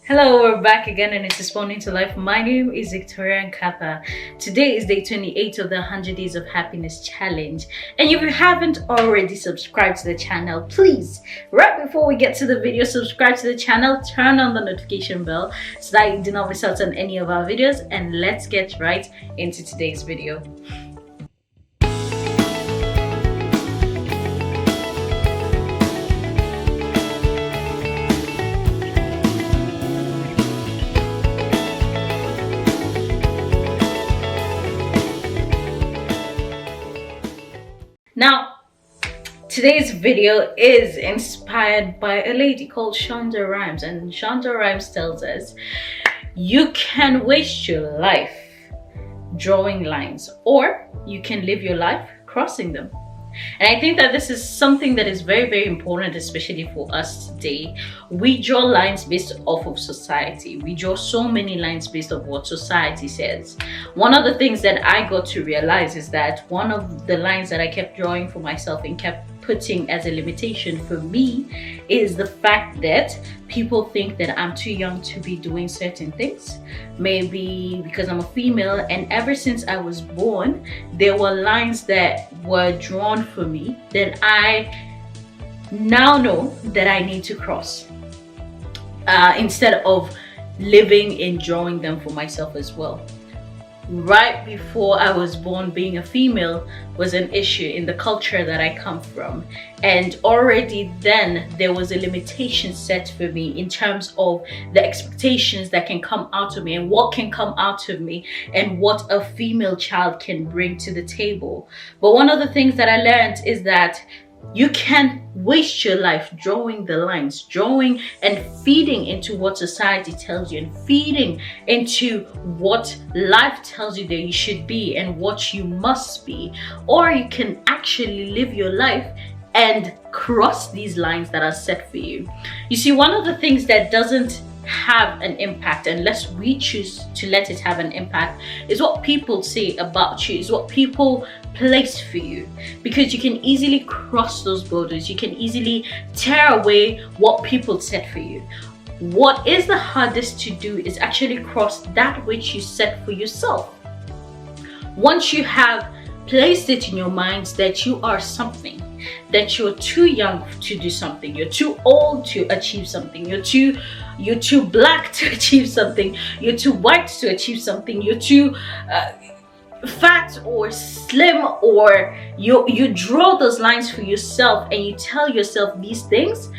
Hello, we're back again and it's Responding to Life. My name is Victoria NKATHA. Today is day 28 of the 100 Days of Happiness Challenge. And if you haven't already subscribed to the channel, please, right before we get to the video, subscribe to the channel, turn on the notification bell so that you do not miss out on any of our videos. And let's get right into today's video. Now, today's video is inspired by a lady called Shonda Rhimes, and Shonda Rhimes tells us you can waste your life drawing lines, or you can live your life crossing them. And I think that this is something that is very, very important, especially for us today. We draw lines based off of society. We draw so many lines based off what society says. One of the things that I got to realize is that one of the lines that I kept drawing for myself and kept putting as a limitation for me is the fact that people think that I'm too young to be doing certain things. Maybe because I'm a female, and ever since I was born, there were lines that were drawn for me that I now know that I need to cross, instead of living in drawing them for myself as well. Right before I was born, being a female was an issue in the culture that I come from, and already then there was a limitation set for me in terms of the expectations that can come out of me and what can come out of me and what a female child can bring to the table. But one of the things that I learned is that you can waste your life drawing the lines, drawing and feeding into what society tells you and feeding into what life tells you that you should be and what you must be. Or you can actually live your life and cross these lines that are set for you. You see, one of the things that doesn't have an impact unless we choose to let it have an impact is what people say about you, is what people place for you, because you can easily cross those borders. You can easily tear away what people set for you. What is the hardest to do is actually cross that which you set for yourself. Once you have placed it in your mind that you are something, that you're too young to do something, you're too old to achieve something, you're too black to achieve something, you're too white to achieve something, you're too fat or slim, or you draw those lines for yourself and you tell yourself these things,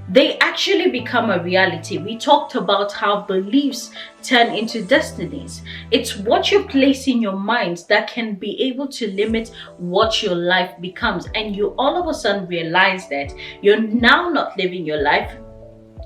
they actually become a reality. We talked about how beliefs turn into destinies. It's what you place in your mind that can be able to limit what your life becomes. And you all of a sudden realize that you're now not living your life,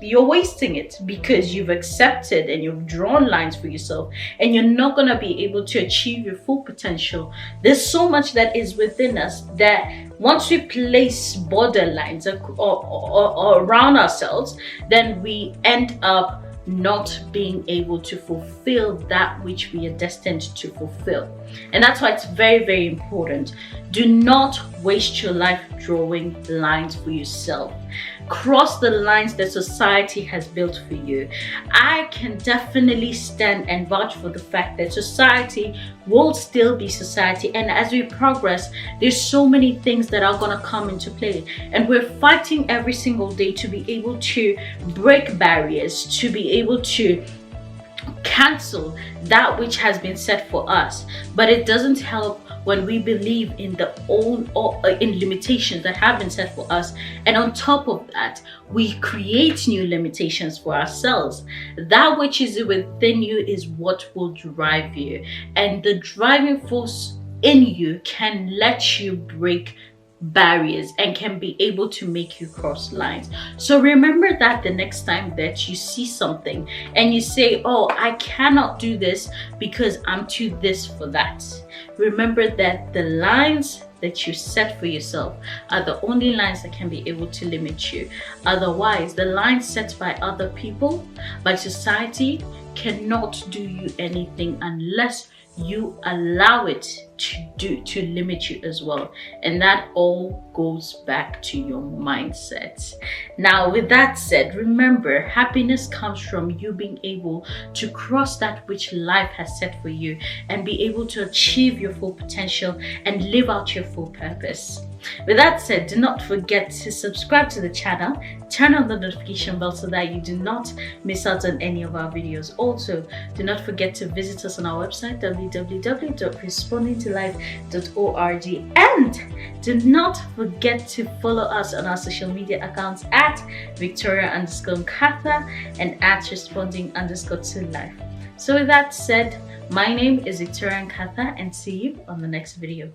you're wasting it, because you've accepted and you've drawn lines for yourself and you're not going to be able to achieve your full potential. There's so much that is within us that once we place borderlines or around ourselves, then we end up not being able to fulfill that which we are destined to fulfill. And that's why it's very, very important. Do not waste your life drawing lines for yourself. Cross the lines that society has built for you. I can definitely stand and vouch for the fact that society will still be society, and as we progress, there's so many things that are going to come into play, and we're fighting every single day to be able to break barriers, to be able to cancel that which has been set for us. But it doesn't help when we believe in in limitations that have been set for us, and on top of that we create new limitations for ourselves. That which is within you is what will drive you, and the driving force in you can let you break barriers and can be able to make you cross lines. So remember that the next time that you see something and you say, oh, I cannot do this because I'm too this for that, remember that the lines that you set for yourself are the only lines that can be able to limit you. Otherwise, the lines set by other people, by society, cannot do you anything unless you allow it to limit you as well. And that all goes back to your mindset. Now, with that said, remember, happiness comes from you being able to cross that which life has set for you and be able to achieve your full potential and live out your full purpose. With that said, do not forget to subscribe to the channel, turn on the notification bell so that you do not miss out on any of our videos. Also, do not forget to visit us on our website www.respondingtolife.org, and do not forget to follow us on our social media accounts at Victoria_NKATHA and at Responding_to_life. So with that said, my name is Victoria NKATHA, and see you on the next video.